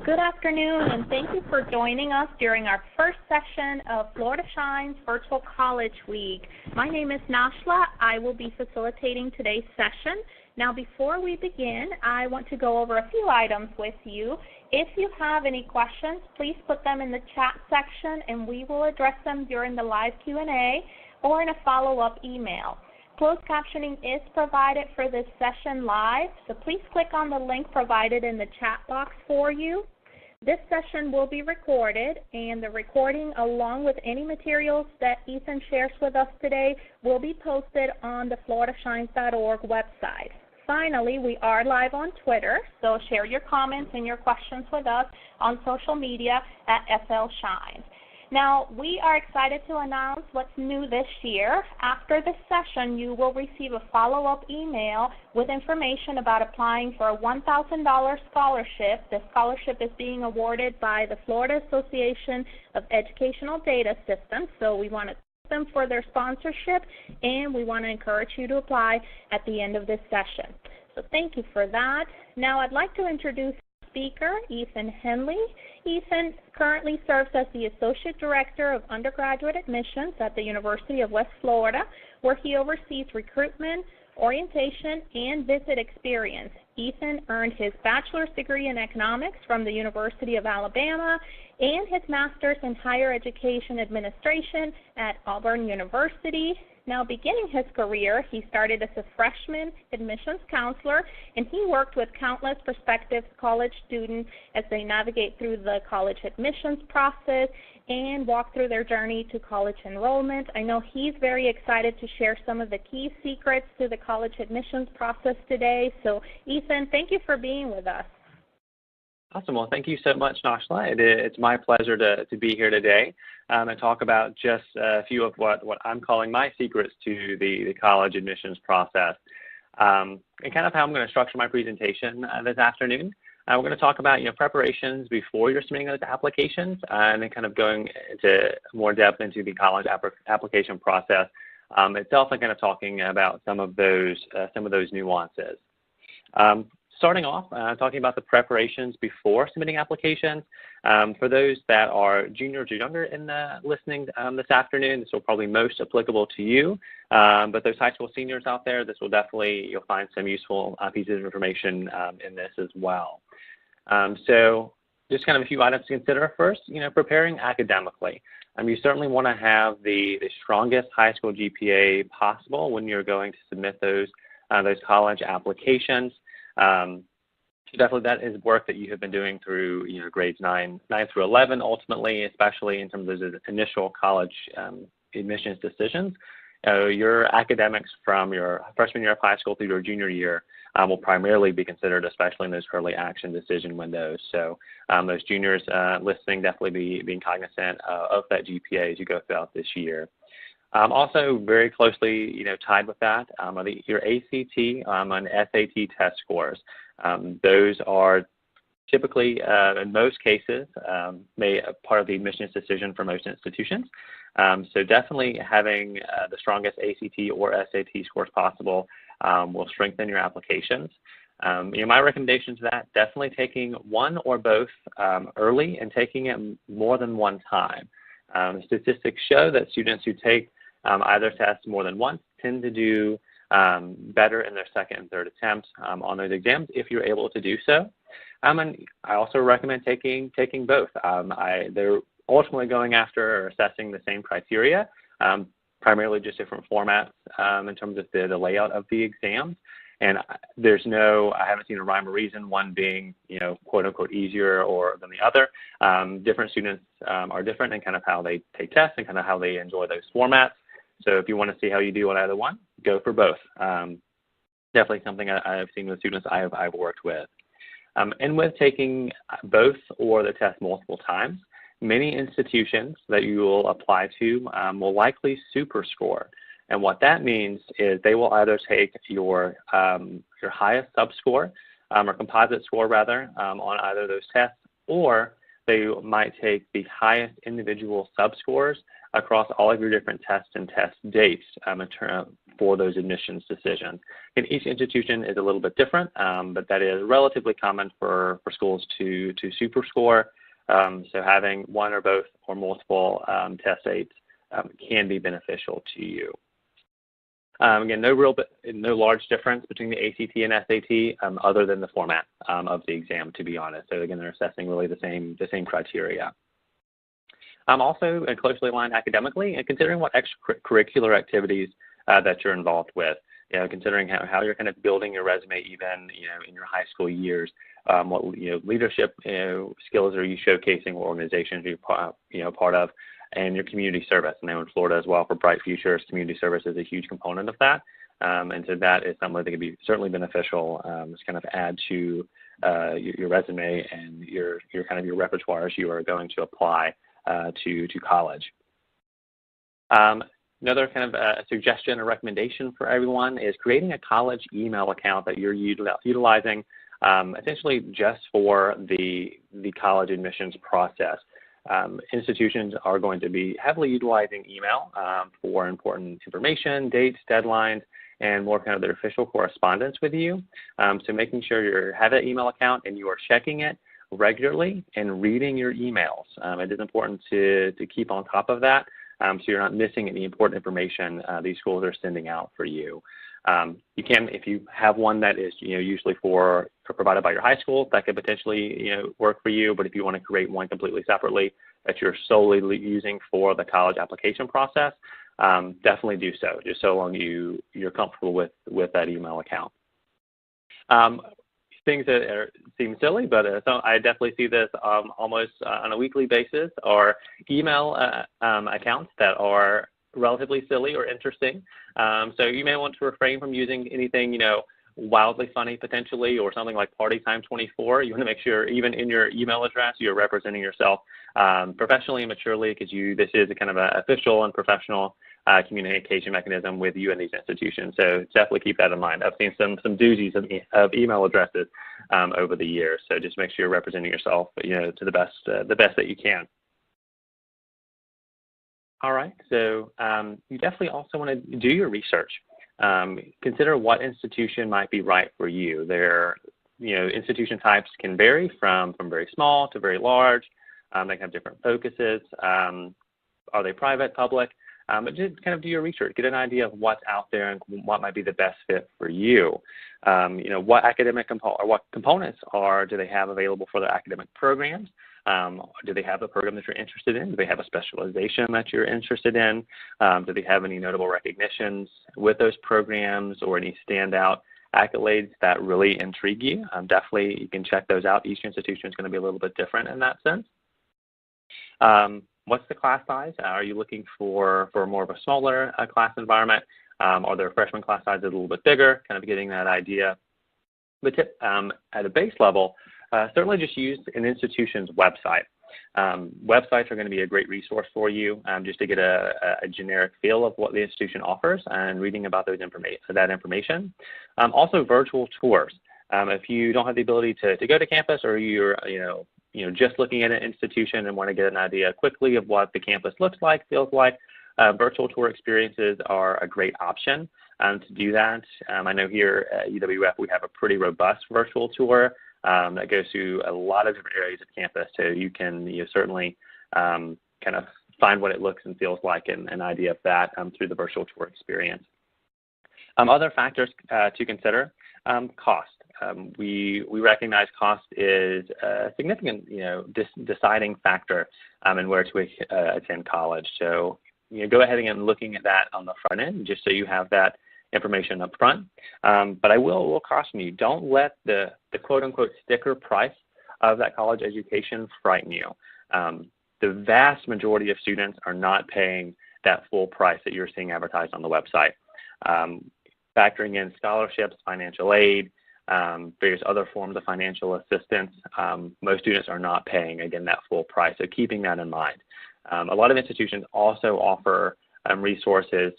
Good afternoon, and thank you for joining us during our first session of Florida Shines Virtual College Week. My name is Nashla. I will be facilitating today's session. Now, before we begin, I want to go over a few items with you. If you have any questions, please put them in the chat section, and we will address them during the live Q&A or in a follow-up email. Closed captioning is provided for this session live, so please click on the link provided in the chat box for you. This session will be recorded, and the recording, along with any materials that Ethan shares with us today, will be posted on the floridashines.org website. Finally, we are live on Twitter, so share your comments and your questions with us on social media at FLShines. Now, we are excited to announce what's new this year. After this session, you will receive a follow-up email with information about applying for a $1,000 scholarship. The scholarship is being awarded by the Florida Association of Educational Data Systems, so we want to thank them for their sponsorship, and we want to encourage you to apply at the end of this session. So thank you for that. Now, I'd like to introduce speaker, Ethan Henley. Ethan currently serves as the Associate Director of Undergraduate Admissions at the University of West Florida, where he oversees recruitment, orientation, and visit experience. Ethan earned his bachelor's degree in economics from the University of Alabama and his master's in higher education administration at Auburn University. Now, beginning his career, he started as a freshman admissions counselor, and he worked with countless prospective college students as they navigate through the college admissions process and walk through their journey to college enrollment. I know he's very excited to share some of the key secrets to the college admissions process today. So, Ethan, thank you for being with us. Awesome. Well, thank you so much, Nashla. It's my pleasure to be here today and talk about just a few of what I'm calling my secrets to the college admissions process, and kind of how I'm going to structure my presentation this afternoon. We're going to talk about preparations before you're submitting those applications, and then kind of going into more depth into the college application process itself, and kind of talking about some of those nuances. Starting off, talking about the preparations before submitting applications. For those that are juniors or younger in the listening this afternoon, this will probably most applicable to you. But those high school seniors out there, this will definitely, you'll find some useful pieces of information in this as well. So just kind of a few items to consider. First, preparing academically. You certainly want to have the strongest high school GPA possible when you're going to submit those college applications. Definitely that is work that you have been doing through grades 9 through 11 ultimately, especially in terms of those initial college admissions decisions. Your academics from your freshman year of high school through your junior year will primarily be considered, especially in those early action decision windows. So those juniors listening, definitely being cognizant of that GPA as you go throughout this year. Also, very closely, tied with that are your ACT and SAT test scores. Those are typically, in most cases, part of the admissions decision for most institutions. So definitely having the strongest ACT or SAT scores possible will strengthen your applications. My recommendation to that, definitely taking one or both early and taking it more than one time. Statistics show that students who take either test more than once tend to do better in their second and third attempts on those exams if you're able to do so. And I also recommend taking both. They're ultimately going after or assessing the same criteria, primarily just different formats in terms of the layout of the exams. And I haven't seen a rhyme or reason, one being, quote unquote, easier than the other. Different students are different in kind of how they take tests and kind of how they enjoy those formats. So if you want to see how you do on either one, go for both. Definitely something I've seen with students I've worked with. And with taking both or the test multiple times, many institutions that you will apply to will likely superscore. And what that means is they will either take your highest subscore or composite score rather on either of those tests, or they might take the highest individual subscores across all of your different tests and test dates for those admissions decisions. And each institution is a little bit different, but that is relatively common for schools to superscore. So having one or both or multiple test dates can be beneficial to you. Again, no large difference between the ACT and SAT other than the format of the exam, to be honest. So again, they're assessing really the same criteria. Also closely aligned academically, and considering what extracurricular activities that you're involved with. Considering how you're kind of building your resume even in your high school years. What leadership skills are you showcasing? What organizations are you part of? And your community service. I know in Florida as well, for Bright Futures, community service is a huge component of that. And so that is something that can be certainly beneficial to kind of add to your resume and your repertoire as you are going to apply to college. Another kind of suggestion or recommendation for everyone is creating a college email account that you're utilizing essentially just for the college admissions process. Institutions are going to be heavily utilizing email for important information, dates, deadlines, and more kind of their official correspondence with you. So making sure you have an email account and you are checking it regularly and reading your emails. It is important to keep on top of that so you're not missing any important information these schools are sending out for you. You can, if you have one that is usually provided by your high school, that could potentially work for you. But if you want to create one completely separately that you're solely using for the college application process, definitely do so. Just so long you're comfortable with that email account. Things that seem silly, but so I definitely see this almost on a weekly basis, are email accounts that are relatively silly or interesting. So you may want to refrain from using anything, wildly funny potentially, or something like Party Time 24. You want to make sure even in your email address you're representing yourself professionally and maturely, because this is a kind of an official and professional communication mechanism with you and these institutions. So definitely keep that in mind. I've seen some doozies of email addresses over the years. So just make sure you're representing yourself, to the best that you can. All right, so you definitely also want to do your research. Consider what institution might be right for you. Institution types can vary from very small to very large. They can have different focuses. Are they private, public? But just kind of do your research, get an idea of what's out there and what might be the best fit for you. What academic what components do they have available for their academic programs? Do they have a program that you're interested in? Do they have a specialization that you're interested in? Do they have any notable recognitions with those programs, or any standout accolades that really intrigue you? Definitely you can check those out. Each institution is going to be a little bit different in that sense. What's the class size? Are you looking for more of a smaller class environment? Are their freshman class sizes a little bit bigger? Kind of getting that idea. But at a base level, certainly just use an institution's website. Websites are going to be a great resource for you just to get a generic feel of what the institution offers and reading about that information. Also, virtual tours. If you don't have the ability to go to campus, or you're just looking at an institution and want to get an idea quickly of what the campus looks like, feels like, virtual tour experiences are a great option to do that. I know here at UWF we have a pretty robust virtual tour that goes through a lot of different areas of campus, so you can certainly kind of find what it looks and feels like and an idea of that through the virtual tour experience. Other factors to consider, cost. We recognize cost is a significant deciding factor in where to attend college. So go ahead and looking at that on the front end, just so you have that information up front. But I will caution you, don't let the quote-unquote sticker price of that college education frighten you. The vast majority of students are not paying that full price that you're seeing advertised on the website. Factoring in scholarships, financial aid, various other forms of financial assistance, most students are not paying, again, that full price, so keeping that in mind. A lot of institutions also offer resources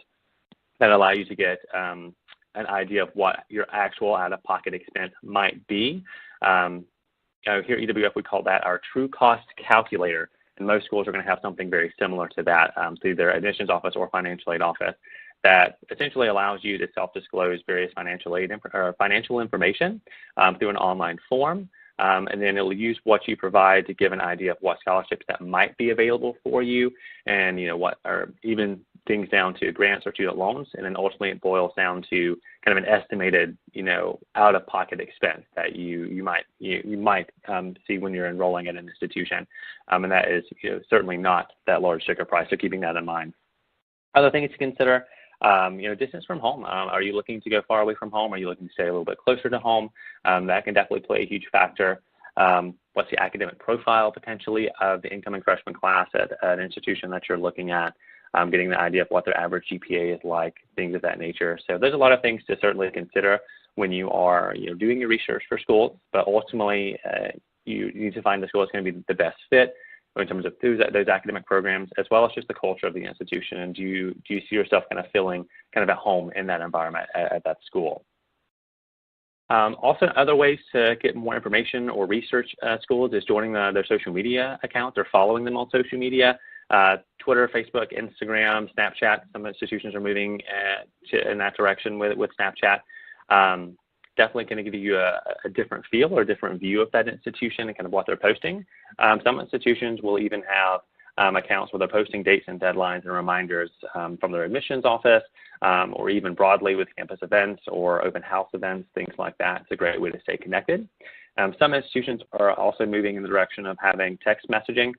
that allow you to get an idea of what your actual out-of-pocket expense might be. Here at UWF, we call that our true cost calculator, and most schools are going to have something very similar to that through their admissions office or financial aid office that essentially allows you to self-disclose various financial information through an online form. And then it'll use what you provide to give an idea of what scholarships that might be available for you, and what are even things down to grants or student loans, and then ultimately it boils down to kind of an estimated out-of-pocket expense that you might see when you're enrolling at an institution, and that is certainly not that large ticket price. So keeping that in mind. Other things to consider. Distance from home. Are you looking to go far away from home? Are you looking to stay a little bit closer to home? That can definitely play a huge factor. What's the academic profile potentially of the incoming freshman class at an institution that you're looking at? Getting the idea of what their average GPA is like, things of that nature. So there's a lot of things to certainly consider when you are doing your research for schools, but ultimately you need to find the school that's going to be the best fit in terms of those academic programs, as well as just the culture of the institution. And do you see yourself kind of feeling kind of at home in that environment at that school? Also, other ways to get more information or research schools is joining their social media accounts or following them on social media. Twitter, Facebook, Instagram, Snapchat. Some institutions are moving in that direction with Snapchat. Definitely going to give you a different feel or a different view of that institution and kind of what they're posting. Some institutions will even have accounts where they're posting dates and deadlines and reminders from their admissions office, or even broadly with campus events or open house events, things like that. It's a great way to stay connected. Some institutions are also moving in the direction of having text messaging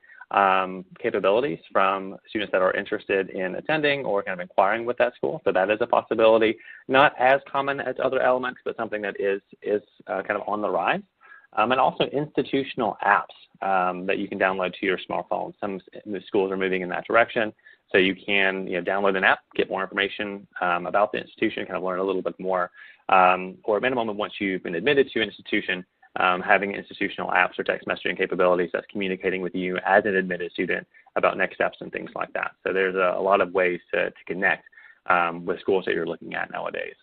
capabilities from students that are interested in attending or kind of inquiring with that school. So that is a possibility. Not as common as other elements, but something that is kind of on the rise. And also institutional apps that you can download to your smartphone. Some schools are moving in that direction. So you can download an app, get more information about the institution, kind of learn a little bit more. Or at minimum, once you've been admitted to an institution, having institutional apps or text messaging capabilities that's communicating with you as an admitted student about next steps and things like that. So there's a lot of ways to connect with schools that you're looking at nowadays.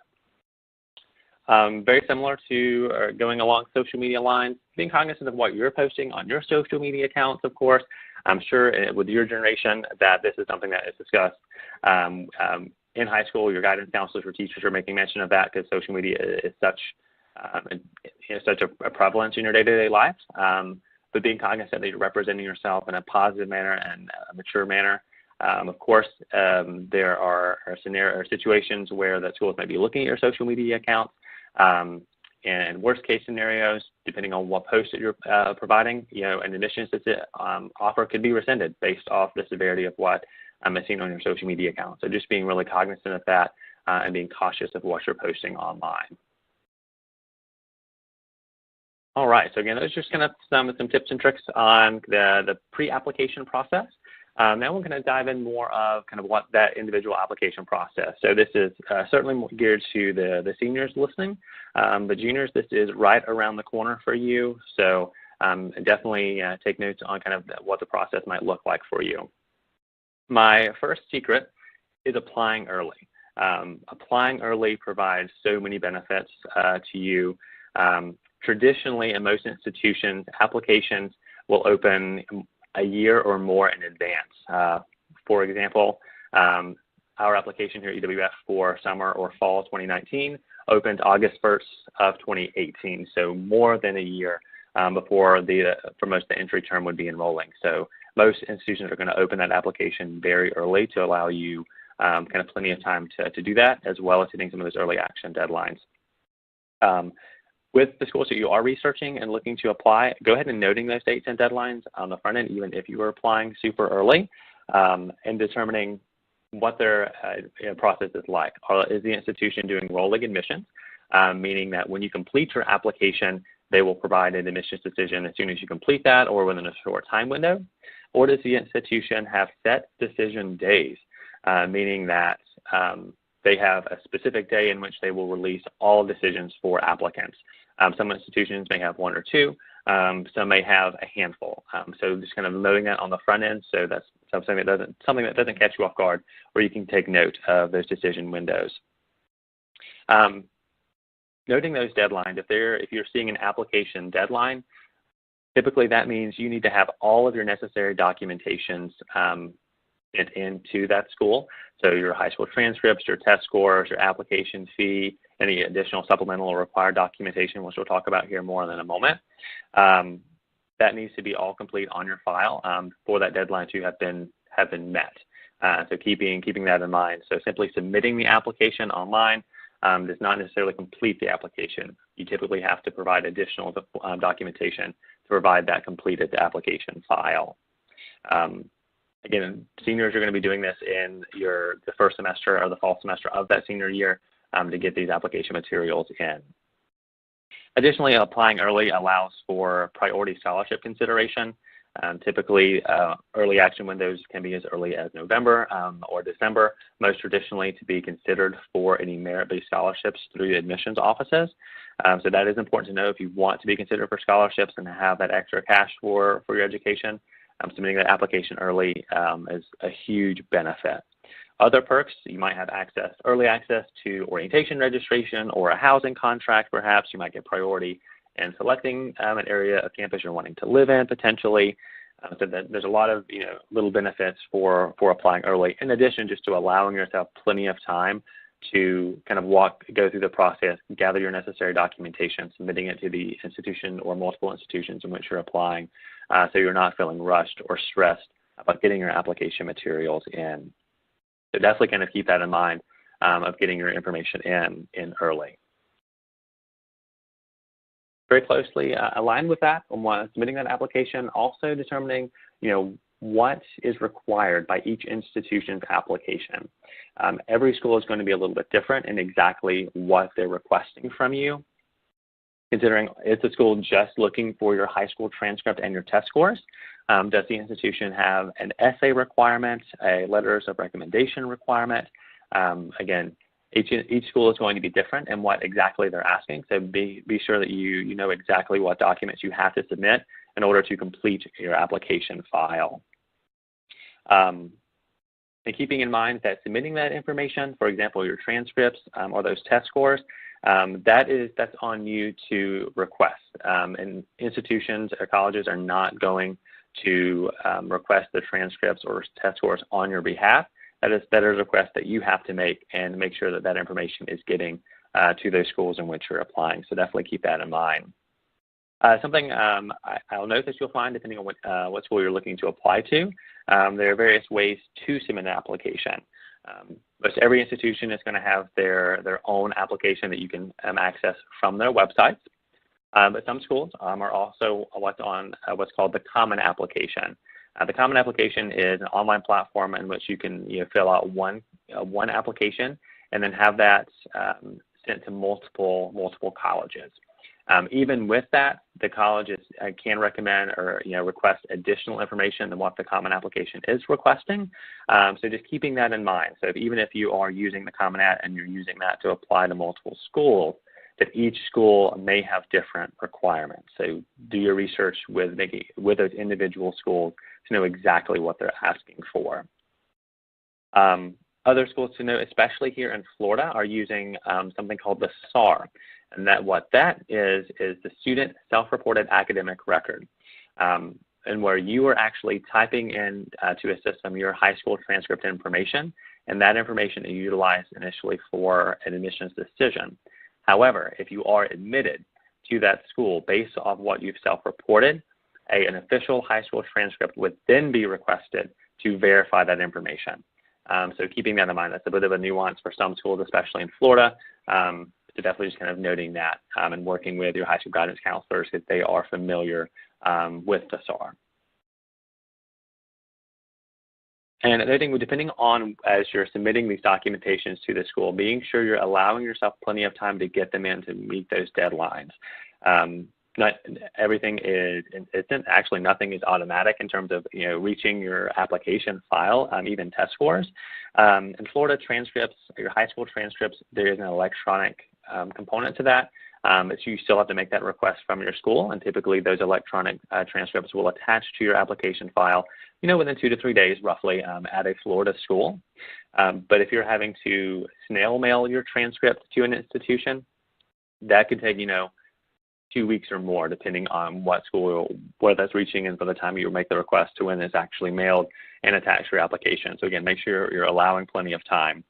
Very similar to going along social media lines, being cognizant of what you're posting on your social media accounts, of course. I'm sure with your generation that this is something that is discussed in high school. Your guidance counselors or teachers are making mention of that because social media is such a prevalence in your day-to-day life. But being cognizant that you're representing yourself in a positive manner and a mature manner. Of course, there are situations where the schools might be looking at your social media accounts. And worst case scenarios, depending on what post that you're providing, an admissions offer could be rescinded based off the severity of what is seen on your social media account. So just being really cognizant of that and being cautious of what you're posting online. All right, so again, those are just kind of some tips and tricks on the pre-application process. Now we're going to dive in more of kind of what that individual application process. So this is certainly more geared to the seniors listening. The juniors, this is right around the corner for you. So definitely take notes on kind of what the process might look like for you. My first secret is applying early. Applying early provides so many benefits to you. Traditionally, in most institutions, applications will open a year or more in advance. For example, our application here at UWF for summer or fall 2019 opened August 1st of 2018, so more than a year before for most of the entry term would be enrolling. So most institutions are going to open that application very early to allow you kind of plenty of time to do that, as well as hitting some of those early action deadlines. With the schools that you are researching and looking to apply, go ahead and noting those dates and deadlines on the front end, even if you are applying super early, and determining what their process is like. Is the institution doing rolling admissions, meaning that when you complete your application, they will provide an admissions decision as soon as you complete that or within a short time window? Or does the institution have set decision days, meaning that they have a specific day in which they will release all decisions for applicants? Some institutions may have one or two, some may have a handful. So just kind of noting that on the front end, so that's something that doesn't catch you off guard, or you can take note of those decision windows. Noting those deadlines, if you're seeing an application deadline, typically that means you need to have all of your necessary documentations sent into that school. So your high school transcripts, your test scores, your application fee, any additional supplemental or required documentation, which we'll talk about here more in a moment. That needs to be all complete on your file for that deadline to have been met. So keeping that in mind. So simply submitting the application online does not necessarily complete the application. You typically have to provide additional documentation to provide that completed application file. Again, seniors are going to be doing this in the first semester or the fall semester of that senior year to get these application materials in. Additionally, applying early allows for priority scholarship consideration. Typically, early action windows can be as early as November or December, most traditionally to be considered for any merit-based scholarships through the admissions offices. So that is important to know if you want to be considered for scholarships and have that extra cash for your education. Submitting that application early is a huge benefit. Other perks, you might have early access to orientation registration or a housing contract perhaps. You might get priority in selecting an area of campus you're wanting to live in potentially. So there's a lot of little benefits for applying early, in addition just to allowing yourself plenty of time to kind of go through the process, gather your necessary documentation, submitting it to the institution or multiple institutions in which you're applying, so you're not feeling rushed or stressed about getting your application materials in. So definitely kind of keep that in mind of getting your information in early. Very closely aligned with that, when submitting that application, also determining, what is required by each institution's application. Every school is going to be a little bit different in exactly what they're requesting from you. Considering is the school just looking for your high school transcript and your test scores? Does the institution have an essay requirement, a letters of recommendation requirement? Again, each school is going to be different in what exactly they're asking, so be sure that you know exactly what documents you have to submit in order to complete your application file. And keeping in mind that submitting that information, for example, your transcripts or those test scores, that's on you to request. And institutions or colleges are not going to request the transcripts or test scores on your behalf. That is a request that you have to make and make sure that information is getting to those schools in which you're applying. So definitely keep that in mind. Something I'll note that you'll find, depending on what school you're looking to apply to, there are various ways to submit an application. Most every institution is going to have their own application that you can access from their websites. But some schools are also what's called the Common Application. The Common Application is an online platform in which you can fill out one application and then have that sent to multiple colleges. Even with that, the colleges can recommend or request additional information than what the Common Application is requesting. So just keeping that in mind. So even if you are using the Common App and you're using that to apply to multiple schools, that each school may have different requirements. So do your research with those individual schools to know exactly what they're asking for. Other schools to know, especially here in Florida, are using something called the SAR. And what that is the Student Self-Reported Academic Record. And where you are actually typing in to a system your high school transcript information, and that information is utilized initially for an admissions decision. However, if you are admitted to that school based off what you've self-reported, an official high school transcript would then be requested to verify that information. So keeping that in mind, that's a bit of a nuance for some schools, especially in Florida. So definitely just kind of noting that and working with your high school guidance counselors if they are familiar with the SAR. And another thing, depending on as you're submitting these documentations to the school, being sure you're allowing yourself plenty of time to get them in to meet those deadlines. Not everything actually nothing is automatic in terms of reaching your application file, even test scores. In Florida, transcripts, your high school transcripts, there is an electronic component to that. So you still have to make that request from your school, and typically those electronic transcripts will attach to your application file, within 2 to 3 days roughly at a Florida school. But if you're having to snail mail your transcript to an institution, that could take, 2 weeks or more, depending on what school, where that's reaching, and by the time you make the request to when it's actually mailed and attached to your application. So again, make sure you're allowing plenty of time.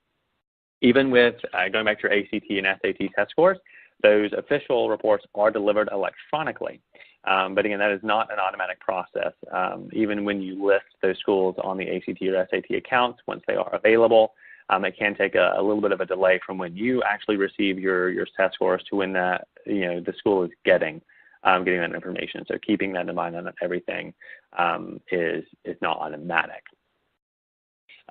Even with going back to your ACT and SAT test scores, those official reports are delivered electronically. But again, that is not an automatic process. Even when you list those schools on the ACT or SAT accounts, once they are available, it can take a little bit of a delay from when you actually receive your test scores to when that the school is getting that information. So keeping that in mind, that everything is not automatic.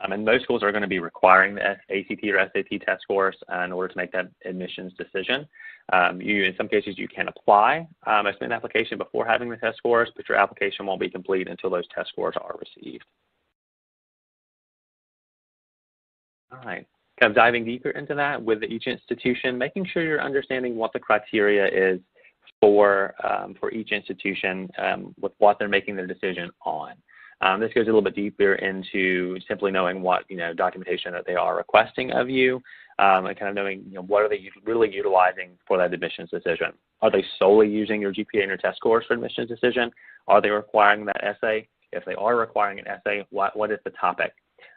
And most schools are going to be requiring the ACT or SAT test scores in order to make that admissions decision. In some cases, you can apply a submit application before having the test scores, but your application won't be complete until those test scores are received. All right, kind of diving deeper into that with each institution, making sure you're understanding what the criteria is for each institution with what they're making their decision on. This goes a little bit deeper into simply knowing what documentation that they are requesting of you, and kind of knowing what are they really utilizing for that admissions decision. Are they solely using your GPA and your test scores for admissions decision? Are they requiring that essay? If they are requiring an essay, what is the topic?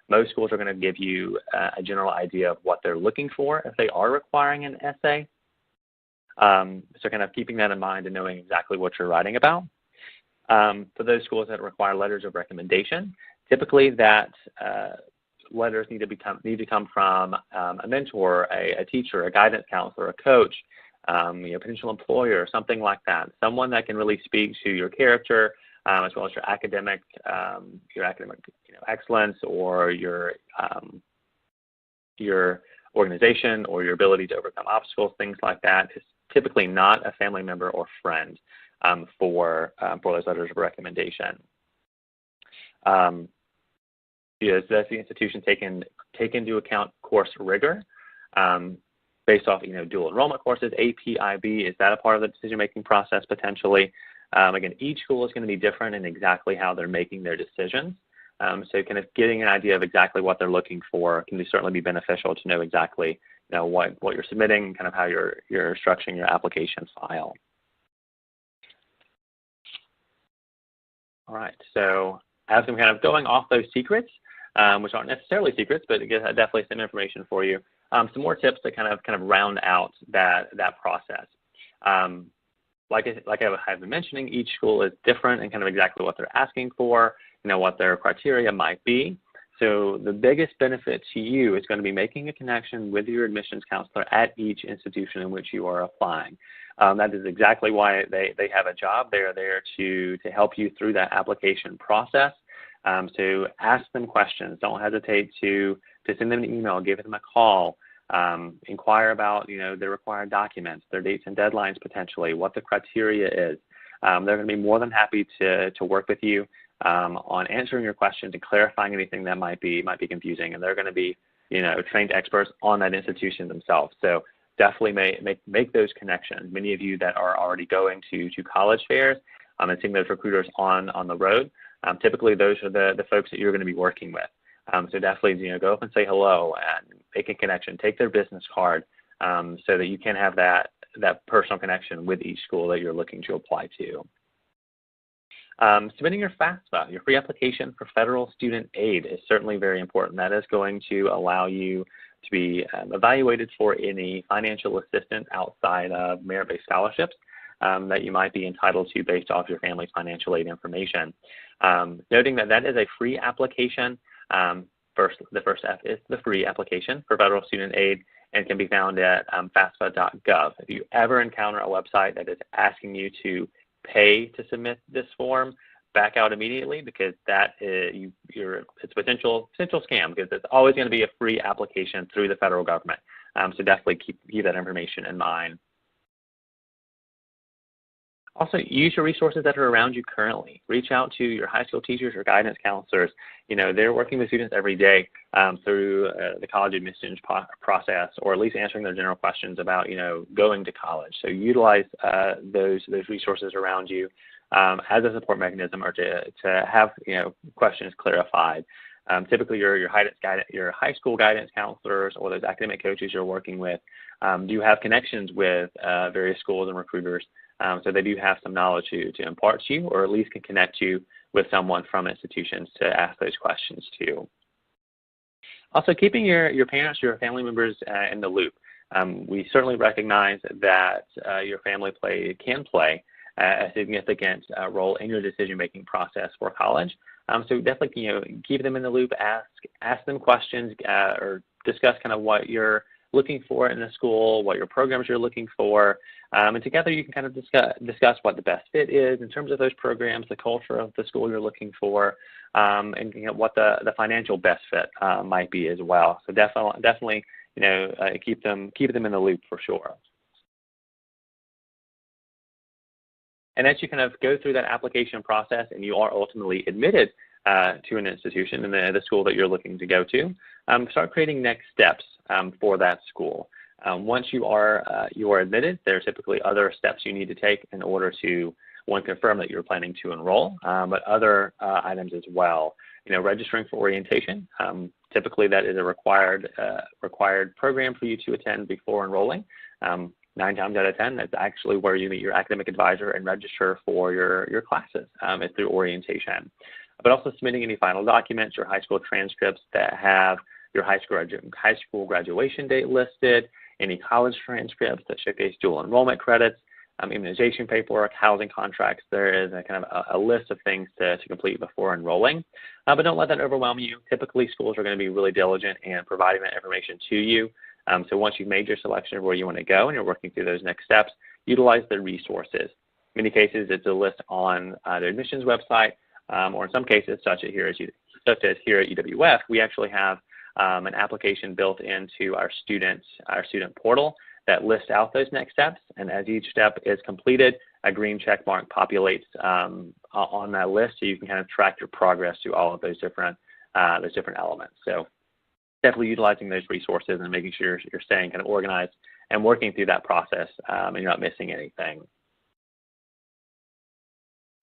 Most schools are going to give you a general idea of what they're looking for if they are requiring an essay. So kind of keeping that in mind and knowing exactly what you're writing about. For those schools that require letters of recommendation, typically that letters need to come from a mentor, a teacher, a guidance counselor, a coach, potential employer, something like that. Someone that can really speak to your character as well as your academic excellence, or your organization, or your ability to overcome obstacles, things like that. Is typically not a family member or friend for those letters of recommendation. Does the institution take into account course rigor based off dual enrollment courses, AP, IB? Is that a part of the decision-making process potentially? Again, each school is going to be different in exactly how they're making their decisions. So kind of getting an idea of exactly what they're looking for can certainly be beneficial to know exactly what you're submitting, kind of how you're structuring your application file. All right, so as I'm kind of going off those secrets, which aren't necessarily secrets, but again, definitely some information for you. Some more tips to kind of round out that process. Like I have been mentioning, each school is different and kind of exactly what they're asking for, what their criteria might be. So the biggest benefit to you is going to be making a connection with your admissions counselor at each institution in which you are applying. That is exactly why they have a job. They are there to help you through that application process. So ask them questions. Don't hesitate to send them an email, give them a call, inquire about their required documents, their dates and deadlines potentially, what the criteria is. They're going to be more than happy to work with you on answering your questions and clarifying anything that might be confusing. And they're going to be trained experts on that institution themselves. So definitely make those connections. Many of you that are already going to college fairs and seeing those recruiters on the road, typically those are the folks that you're going to be working with. So definitely go up and say hello and make a connection. Take their business card so that you can have that personal connection with each school that you're looking to apply to. Submitting your FAFSA, your free application for federal student aid, is certainly very important. That is going to allow you to be evaluated for any financial assistance outside of merit-based scholarships that you might be entitled to based off your family's financial aid information. Noting that is a free application. The first F is the free application for federal student aid, and can be found at FAFSA.gov. If you ever encounter a website that is asking you to pay to submit this form, back out immediately, because that is, it's a potential scam, because it's always going to be a free application through the federal government. So definitely keep that information in mind. Also, use your resources that are around you currently. Reach out to your high school teachers or guidance counselors. They're working with students every day through the college admissions process, or at least answering their general questions about, going to college. So utilize those resources around you as a support mechanism, or to have, questions clarified. Typically, your high school guidance counselors or those academic coaches you're working with do have connections with various schools and recruiters So they do have some knowledge to impart to you, or at least can connect you with someone from institutions to ask those questions to. Also, keeping your parents, your family members in the loop. We certainly recognize that your family can play a significant role in your decision-making process for college. So definitely, keep them in the loop, ask them questions, or discuss kind of what you're looking for in a school, what your programs you're looking for, and together you can kind of discuss what the best fit is in terms of those programs, the culture of the school you're looking for, and what the financial best fit might be as well. So definitely, keep them in the loop for sure. And as you kind of go through that application process and you are ultimately admitted to an institution in the school that you're looking to go to, start creating next steps for that school. Once you are admitted, there are typically other steps you need to take in order to, one, confirm that you're planning to enroll, but other items as well. Registering for orientation. Typically, that is a required program for you to attend before enrolling. 9 times out of 10, that's actually where you meet your academic advisor and register for your classes. It's through orientation. But also submitting any final documents, your high school transcripts that have your high school graduation date listed, any college transcripts that showcase dual enrollment credits, immunization paperwork, housing contracts. There is a kind of a list of things to complete before enrolling. But don't let that overwhelm you. Typically, schools are going to be really diligent in providing that information to you. So once you've made your selection of where you want to go and you're working through those next steps, utilize the resources. In many cases, it's a list on the admissions website, or in some cases, such as here at UWF, we actually have an application built into our student portal that lists out those next steps. And as each step is completed, a green check mark populates on that list, so you can kind of track your progress through all of those different elements. So definitely utilizing those resources and making sure you're staying kind of organized and working through that process and you're not missing anything.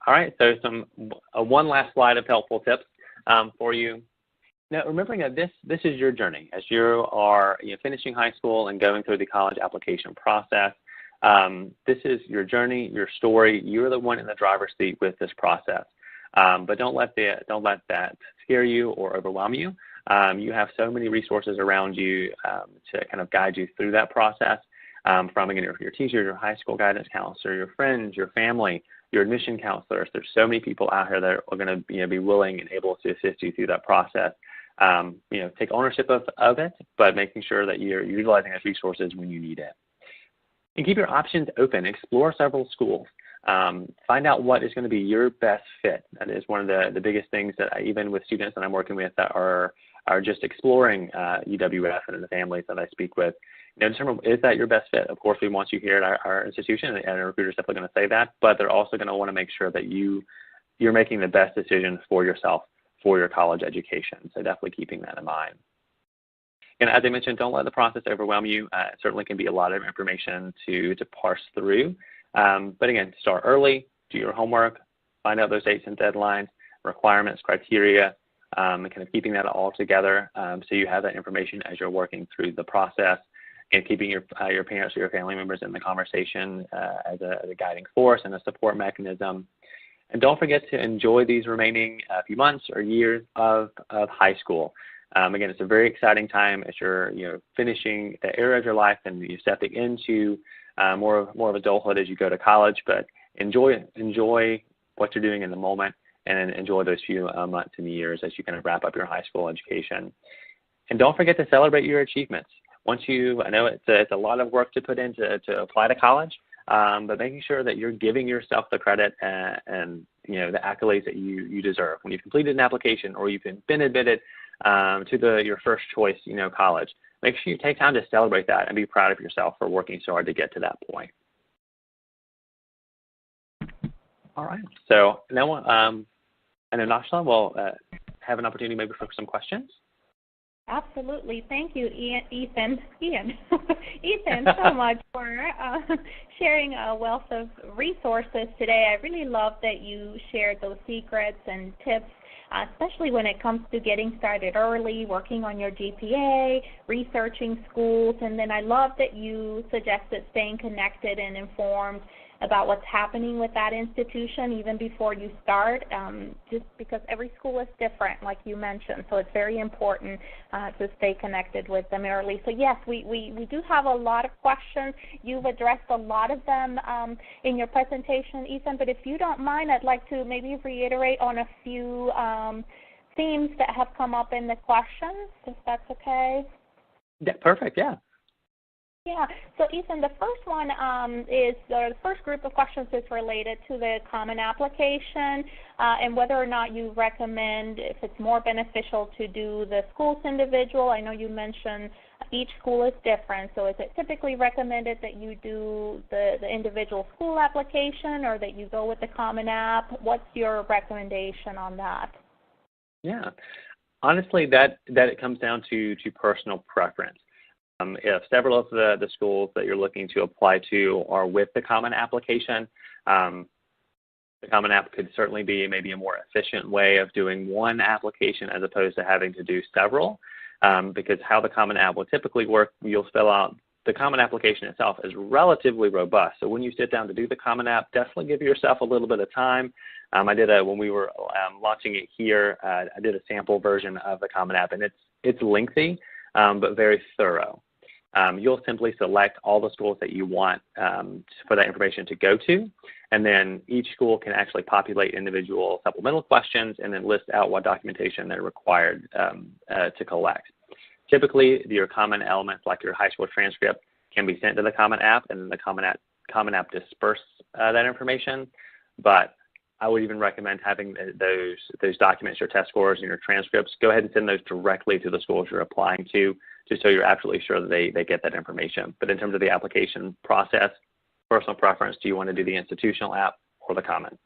All right, so one last slide of helpful tips for you. Now, remembering that this is your journey as you are finishing high school and going through the college application process. This is your journey, your story. You're the one in the driver's seat with this process. But don't let that scare you or overwhelm you. You have so many resources around you to kind of guide you through that process, from again, your teacher, your high school guidance counselor, your friends, your family, your admission counselors. There's so many people out here that are going to be willing and able to assist you through that process. Take ownership of it, but making sure that you're utilizing those resources when you need it. And keep your options open. Explore several schools. Find out what is going to be your best fit. That is one of the biggest things that even with students that I'm working with that are just exploring UWF and the families that I speak with. Determine, is that your best fit? Of course, we want you here at our institution, and a recruiter is definitely going to say that, but they're also going to want to make sure that you're making the best decision for yourself for your college education. So definitely keeping that in mind. And as I mentioned, don't let the process overwhelm you. It certainly can be a lot of information to parse through. But again, start early, do your homework, find out those dates and deadlines, requirements, criteria, and kind of keeping that all together so you have that information as you're working through the process, and keeping your parents or your family members in the conversation as a guiding force and a support mechanism. And don't forget to enjoy these remaining few months or years of high school. Again, it's a very exciting time as you're finishing the era of your life and you're stepping into more of adulthood as you go to college. But enjoy what you're doing in the moment, and enjoy those few months and years as you kind of wrap up your high school education. And don't forget to celebrate your achievements. I know it's a lot of work to put in to apply to college, but making sure that you're giving yourself the credit and the accolades that you deserve. When you've completed an application or you've been admitted to your first choice, college, make sure you take time to celebrate that and be proud of yourself for working so hard to get to that point. All right. So now, I know Nashla will have an opportunity maybe for some questions. Absolutely. Thank you, Ethan, so much for sharing a wealth of resources today. I really love that you shared those secrets and tips, especially when it comes to getting started early, working on your GPA, researching schools, and then I love that you suggested staying connected and informed about what's happening with that institution even before you start, just because every school is different, like you mentioned. So it's very important to stay connected with them early. So yes, we do have a lot of questions. You've addressed a lot of them in your presentation, Ethan, but if you don't mind, I'd like to maybe reiterate on a few themes that have come up in the questions, if that's okay. Yeah, perfect, yeah. Yeah, so Ethan, the first one the first group of questions is related to the Common Application and whether or not you recommend, if it's more beneficial to do the schools individual. I know you mentioned each school is different, so is it typically recommended that you do the individual school application or that you go with the Common App? What's your recommendation on that? Yeah, honestly, that it comes down to personal preference. If several of the schools that you're looking to apply to are with the Common Application, the Common App could certainly be maybe a more efficient way of doing one application as opposed to having to do several, because how the Common App will typically work, you'll fill out the Common Application itself is relatively robust. So when you sit down to do the Common App, definitely give yourself a little bit of time. I did when we were launching it here, I did a sample version of the Common App, and it's lengthy, but very thorough. You'll simply select all the schools that you want for that information to go to, and then each school can actually populate individual supplemental questions and then list out what documentation they're required to collect. Typically, your common elements like your high school transcript can be sent to the Common App, and then the Common App disperse that information. But I would even recommend having those documents, your test scores and your transcripts, go ahead and send those directly to the schools you're applying to, just so you're absolutely sure that they get that information. But in terms of the application process, personal preference, do you want to do the institutional app or the Common?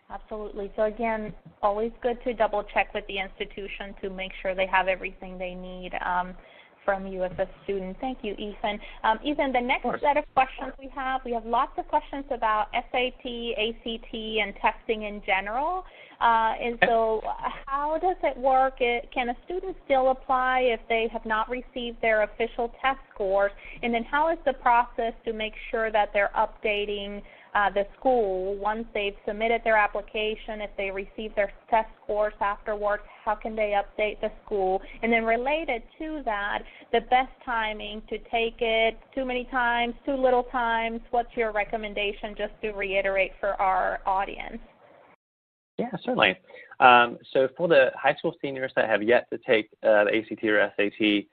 Absolutely. So again, always good to double check with the institution to make sure they have everything they need from you as a student. Thank you, Ethan. Ethan, the next set of questions we have lots of questions about SAT, ACT, and testing in general. And so how does it work? Can a student still apply if they have not received their official test scores? And then how is the process to make sure that they're updating the school once they've submitted their application? If they receive their test scores afterwards, how can they update the school? And then related to that, the best timing to take it, too many times, too little times, what's your recommendation, just to reiterate for our audience? Yeah, certainly. So for the high school seniors that have yet to take the ACT or SAT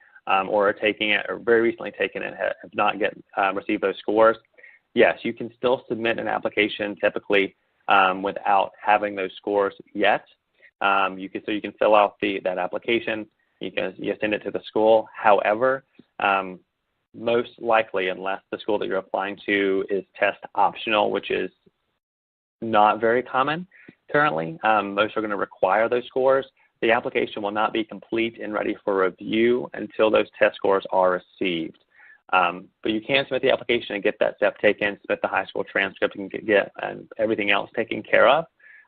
or are taking it or very recently taken it, have not yet received those scores, yes, you can still submit an application typically without having those scores yet. You can fill out that application. You send it to the school. However, most likely, unless the school that you're applying to is test optional, which is not very common currently, most are going to require those scores. The application will not be complete and ready for review until those test scores are received. But you can submit the application and get that step taken, submit the high school transcript, and get everything else taken care of.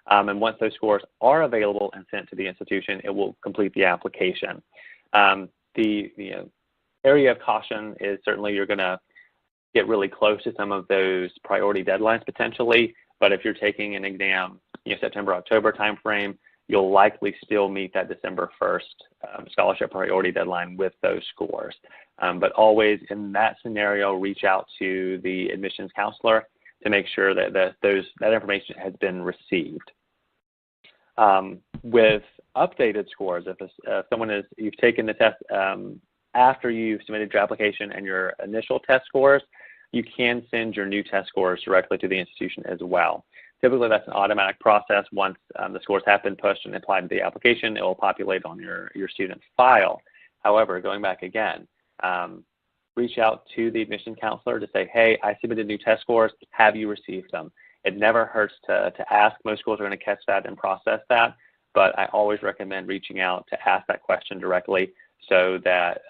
And once those scores are available and sent to the institution, it will complete the application. The area of caution is certainly you're going to get really close to some of those priority deadlines potentially. But if you're taking an exam, September, October timeframe, you'll likely still meet that December 1st scholarship priority deadline with those scores. But always in that scenario, reach out to the admissions counselor to make sure that that information has been received. With updated scores, if you've taken the test after you've submitted your application and your initial test scores, you can send your new test scores directly to the institution as well. Typically, that's an automatic process. Once the scores have been pushed and applied to the application, it will populate on your student file. However, going back again, reach out to the admission counselor to say, hey, I submitted new test scores. Have you received them? It never hurts to ask. Most schools are going to catch that and process that, but I always recommend reaching out to ask that question directly so that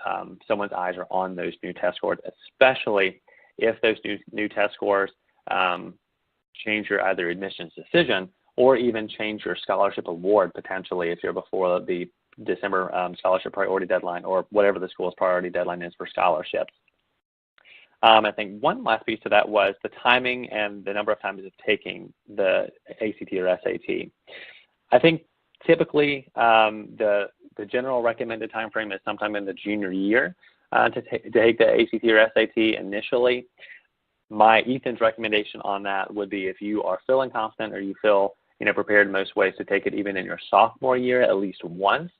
someone's eyes are on those new test scores, especially if those new test scores change your either admissions decision or even change your scholarship award potentially if you're before the December scholarship priority deadline or whatever the school's priority deadline is for scholarships. I think one last piece to that was the timing and the number of times of taking the ACT or SAT. I think typically the general recommended time frame is sometime in the junior year to take the ACT or SAT initially. Ethan's recommendation on that would be if you are feeling confident or you feel prepared in most ways to take it even in your sophomore year at least once.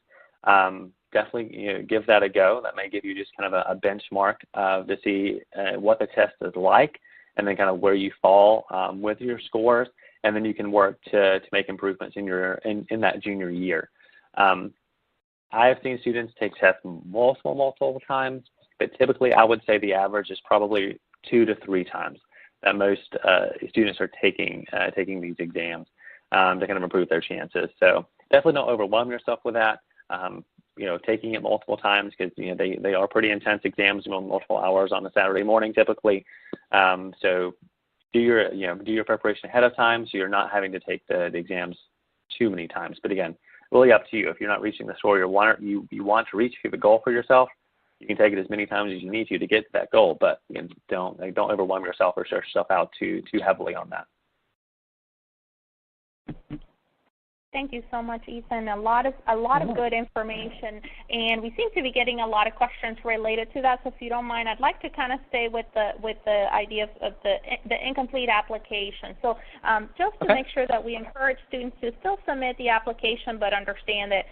Definitely give that a go. That may give you just kind of a benchmark to see what the test is like and then kind of where you fall with your scores, and then you can work to make improvements in that junior year. I have seen students take tests multiple times, but typically I would say the average is probably 2 to 3 times that most students are taking these exams to kind of improve their chances. So definitely don't overwhelm yourself with that. Taking it multiple times because they are pretty intense exams, multiple hours on a Saturday morning typically. So do your preparation ahead of time so you're not having to take the exams too many times. But again, really up to you. If you're not reaching the score you want to reach, if you have a goal for yourself, you can take it as many times as you need to get to that goal. But again, don't overwhelm yourself or stress yourself out too heavily on that. Thank you so much, Ethan. A lot of good information, and we seem to be getting a lot of questions related to that. So if you don't mind, I'd like to kind of stay with the idea of the incomplete application. So just to make sure that we encourage students to still submit the application, but understand that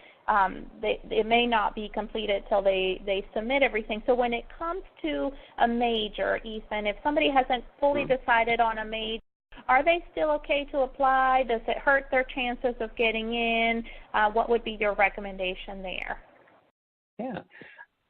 it may not be completed till they submit everything. So when it comes to a major, Ethan, if somebody hasn't fully decided on a major, are they still okay to apply? Does it hurt their chances of getting in? What would be your recommendation there? Yeah.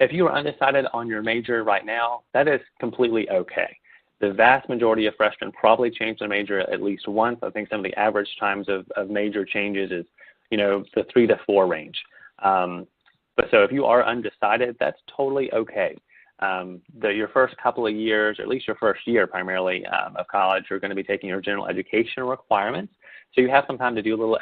If you are undecided on your major right now, that is completely okay. The vast majority of freshmen probably change their major at least once. I think some of the average times of major changes is, the 3 to 4 range. But so if you are undecided, that's totally okay. Your first couple of years, or at least your first year primarily of college, you're going to be taking your general education requirements. So you have some time to do a little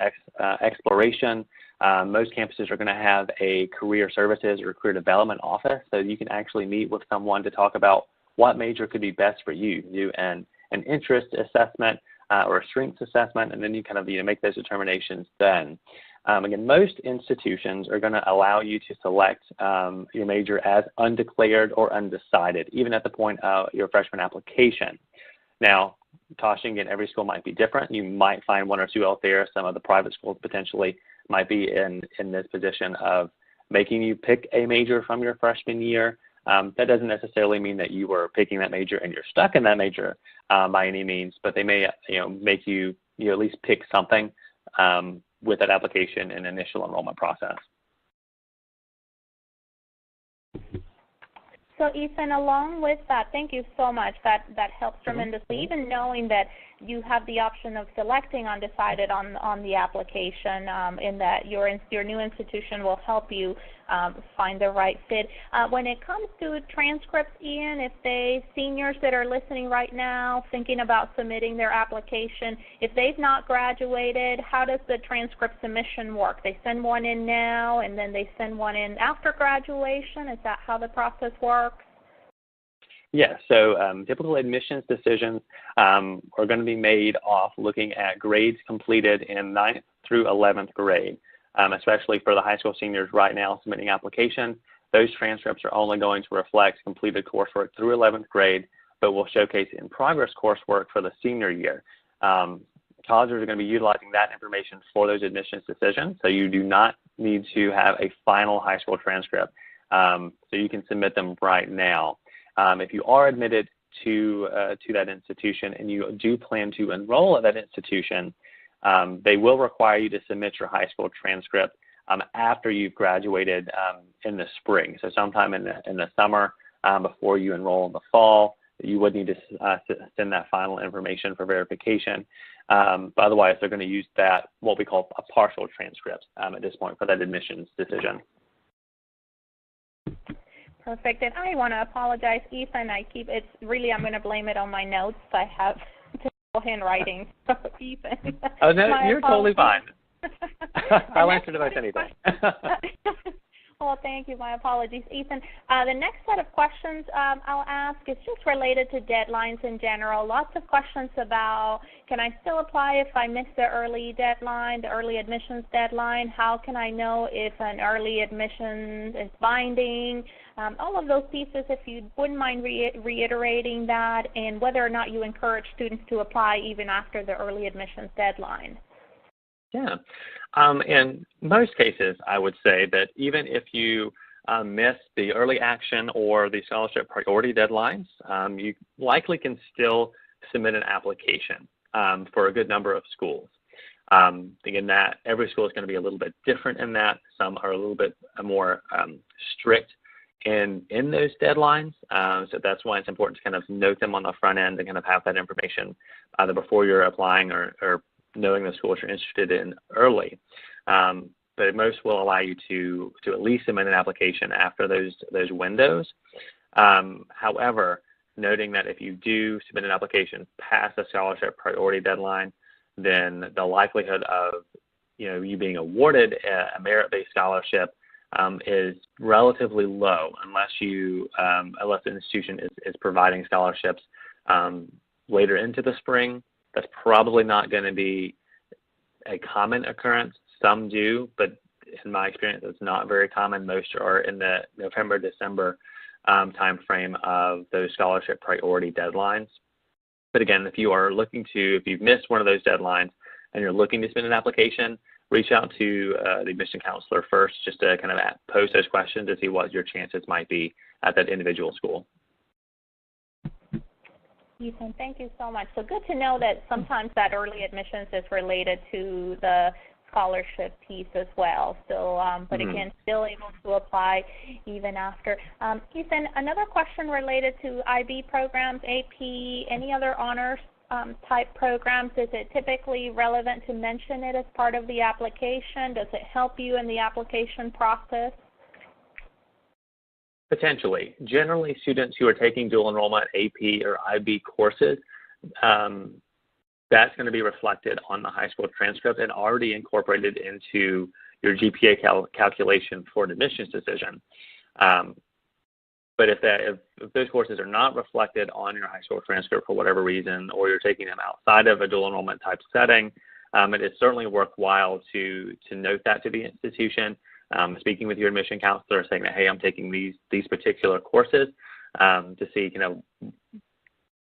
exploration. Most campuses are going to have a career services or career development office, so you can actually meet with someone to talk about what major could be best for you. Do an interest assessment or a strengths assessment, and then you kind of make those determinations then. Again, most institutions are going to allow you to select your major as undeclared or undecided, even at the point of your freshman application. Now, caution, again, every school might be different. You might find 1 or 2 out there. Some of the private schools potentially might be in this position of making you pick a major from your freshman year. That doesn't necessarily mean that you were picking that major and you're stuck in that major by any means, but they may make you at least pick something with that application and initial enrollment process. So Ethan, along with that, thank you so much. That helps tremendously. Even knowing that you have the option of selecting undecided on the application, in that your new institution will help you find the right fit. When it comes to transcripts, Ian, if seniors that are listening right now thinking about submitting their application, if they've not graduated, how does the transcript submission work? They send one in now and then they send one in after graduation? Is that how the process works? Yes, so typical admissions decisions are going to be made off looking at grades completed in 9th through 11th grade, especially for the high school seniors right now submitting applications. Those transcripts are only going to reflect completed coursework through 11th grade, but will showcase in progress coursework for the senior year. Colleges are going to be utilizing that information for those admissions decisions, so you do not need to have a final high school transcript, so you can submit them right now. If you are admitted to that institution and you do plan to enroll at that institution, they will require you to submit your high school transcript after you've graduated in the spring. So sometime in the summer before you enroll in the fall, you would need to send that final information for verification. But otherwise, they're going to use that, what we call a partial transcript at this point for that admissions decision. Perfect. And I want to apologize, Ethan. I'm going to blame it on my notes. I have terrible handwriting. So, Ethan. Oh, no, you're totally fine. I'll answer to most anything. Oh, thank you. My apologies, Ethan. The next set of questions I'll ask is just related to deadlines in general. Lots of questions about, can I still apply if I miss the early deadline, the early admissions deadline? How can I know if an early admission is binding? All of those pieces, if you wouldn't mind reiterating that, and whether or not you encourage students to apply even after the early admissions deadline. Yeah. In most cases, I would say that even if you miss the early action or the scholarship priority deadlines, you likely can still submit an application for a good number of schools. Again, that every school is going to be a little bit different in that. Some are a little bit more strict in those deadlines. So that's why it's important to kind of note them on the front end and kind of have that information either before you're applying or knowing the schools you're interested in early. But most will allow you to at least submit an application after those windows. However, noting that if you do submit an application past the scholarship priority deadline, then the likelihood of you being awarded a merit-based scholarship is relatively low unless the institution is providing scholarships later into the spring. That's probably not going to be a common occurrence. Some do, but in my experience, it's not very common. Most are in the November, December time frame of those scholarship priority deadlines. But again, if you've missed one of those deadlines and you're looking to submit an application, reach out to the admission counselor first just to kind of pose those questions to see what your chances might be at that individual school. Ethan, thank you so much. So good to know that sometimes that early admissions is related to the scholarship piece as well. So, but again, still able to apply even after. Ethan, another question related to IB programs, AP, any other honors type programs. Is it typically relevant to mention it as part of the application? Does it help you in the application process? Potentially. Generally, students who are taking dual enrollment AP or IB courses, that's going to be reflected on the high school transcript and already incorporated into your GPA calculation for an admissions decision. But if those courses are not reflected on your high school transcript for whatever reason, or you're taking them outside of a dual enrollment type setting, it is certainly worthwhile to note that to the institution. Speaking with your admission counselor, saying that, hey, I'm taking these particular courses to see,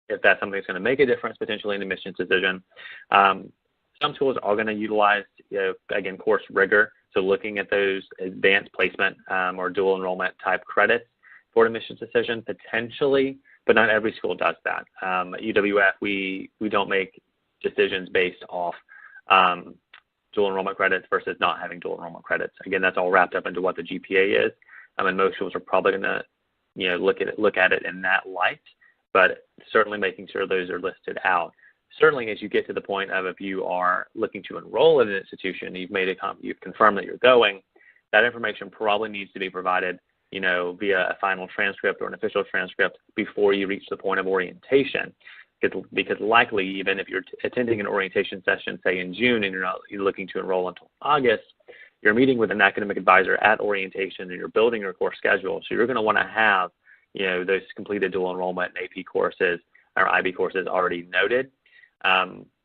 if that's something that's going to make a difference potentially in the admissions decision. Some schools are going to utilize, again, course rigor. So looking at those advanced placement or dual enrollment type credits for admissions decision potentially, but not every school does that. At UWF, we don't make decisions based off dual enrollment credits versus not having dual enrollment credits. Again, that's all wrapped up into what the GPA is. And most schools are probably going to, look at it in that light, but certainly making sure those are listed out. Certainly, as you get to the point of if you are looking to enroll in an institution, you've confirmed that you're going, that information probably needs to be provided, via a final transcript or an official transcript before you reach the point of orientation. Because likely, even if you're attending an orientation session, say in June, and you're looking to enroll until August, you're meeting with an academic advisor at orientation and you're building your course schedule. So you're going to want to have, those completed dual enrollment and AP courses or IB courses already noted.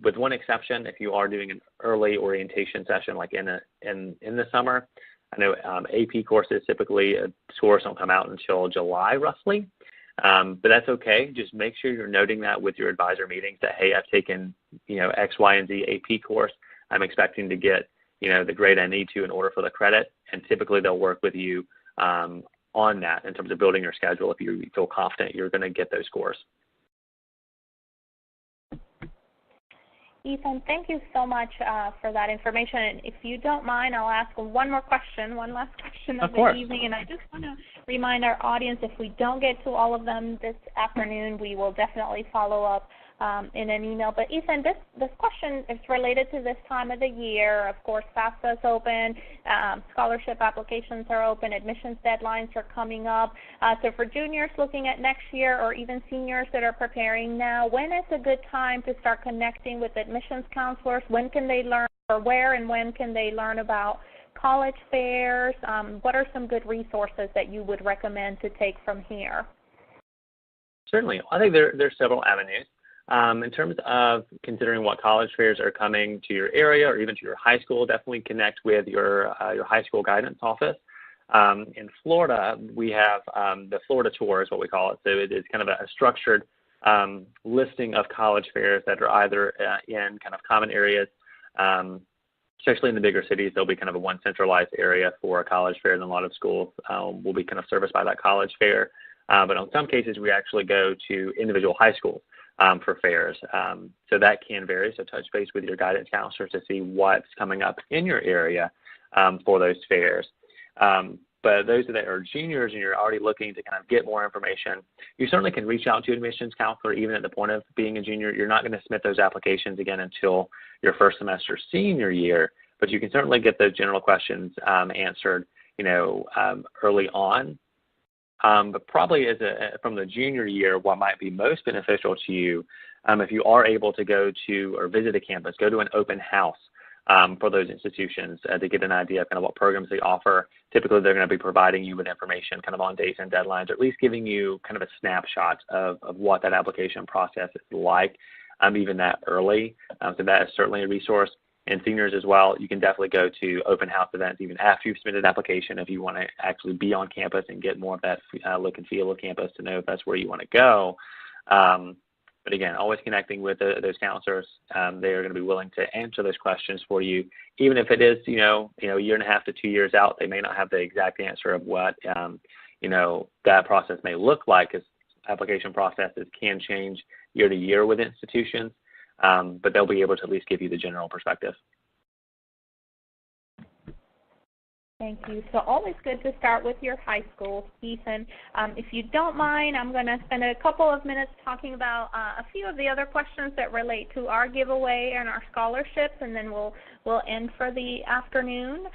With one exception, if you are doing an early orientation session like in the summer, I know AP courses typically scores don't come out until July roughly. But that's okay. Just make sure you're noting that with your advisor meetings that, hey, I've taken, X, Y, and Z AP course. I'm expecting to get, the grade I need to in order for the credit. And typically they'll work with you on that in terms of building your schedule if you feel confident you're going to get those scores. Ethan, thank you so much for that information. And if you don't mind, I'll ask one last question of the evening. And I just want to remind our audience, if we don't get to all of them this afternoon, we will definitely follow up in an email. But Ethan, this question is related to this time of the year. Of course, FAFSA is open, scholarship applications are open, admissions deadlines are coming up. So for juniors looking at next year or even seniors that are preparing now, when is a good time to start connecting with admissions counselors? When can they learn, or where and when can they learn about college fairs? What are some good resources that you would recommend to take from here? Certainly. I think there's several avenues. In terms of considering what college fairs are coming to your area or even to your high school, definitely connect with your high school guidance office. In Florida, we have the Florida Tour is what we call it. So it is kind of a structured listing of college fairs that are either in kind of common areas, especially in the bigger cities. There'll be kind of a one centralized area for a college fair, and a lot of schools will be kind of serviced by that college fair. But in some cases, we actually go to individual high schools for fairs. So that can vary. So touch base with your guidance counselor to see what's coming up in your area for those fairs. But those that are juniors and you're already looking to kind of get more information, you certainly can reach out to an admissions counselor even at the point of being a junior. You're not going to submit those applications again until your first semester senior year, but you can certainly get those general questions answered, early on. But probably from the junior year, what might be most beneficial to you, if you are able to go to or visit a campus, go to an open house for those institutions to get an idea of kind of what programs they offer. Typically, they're going to be providing you with information kind of on dates and deadlines, or at least giving you kind of a snapshot of what that application process is like, even that early. So that is certainly a resource. And seniors as well, you can definitely go to open house events even after you've submitted an application if you want to actually be on campus and get more of that look and feel of campus to know if that's where you want to go. But again, always connecting with those counselors. They are going to be willing to answer those questions for you, even if it is, a year and a half to 2 years out. They may not have the exact answer of what, that process may look like, as application processes can change year to year with institutions. But they'll be able to at least give you the general perspective. Thank you. So always good to start with your high school, Ethan. If you don't mind, I'm going to spend a couple of minutes talking about a few of the other questions that relate to our giveaway and our scholarships, and then we'll end for the afternoon.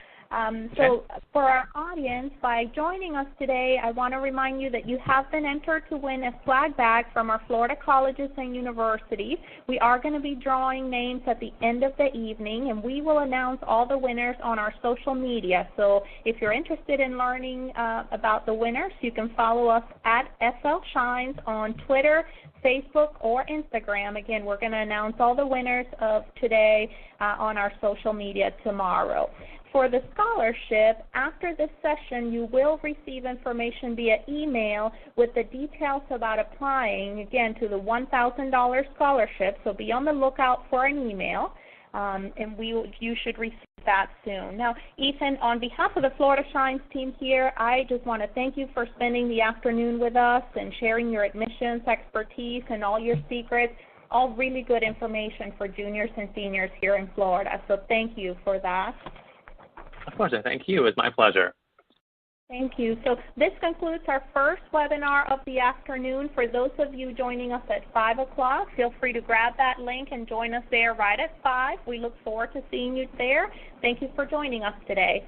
So for our audience, by joining us today, I want to remind you that you have been entered to win a swag bag from our Florida colleges and universities. We are going to be drawing names at the end of the evening, and we will announce all the winners on our social media. So if you're interested in learning about the winners, you can follow us at FL Shines on Twitter, Facebook, or Instagram. Again, we're going to announce all the winners of today on our social media tomorrow. For the scholarship, after this session, you will receive information via email with the details about applying, again, to the $1,000 scholarship. So be on the lookout for an email, and you should receive that soon. Now, Ethan, on behalf of the Florida Shines team here, I just want to thank you for spending the afternoon with us and sharing your admissions expertise and all your secrets. All really good information for juniors and seniors here in Florida. So thank you for that. Of course, thank you. It's my pleasure. Thank you. So this concludes our first webinar of the afternoon. For those of you joining us at 5 o'clock, feel free to grab that link and join us there right at 5. We look forward to seeing you there. Thank you for joining us today.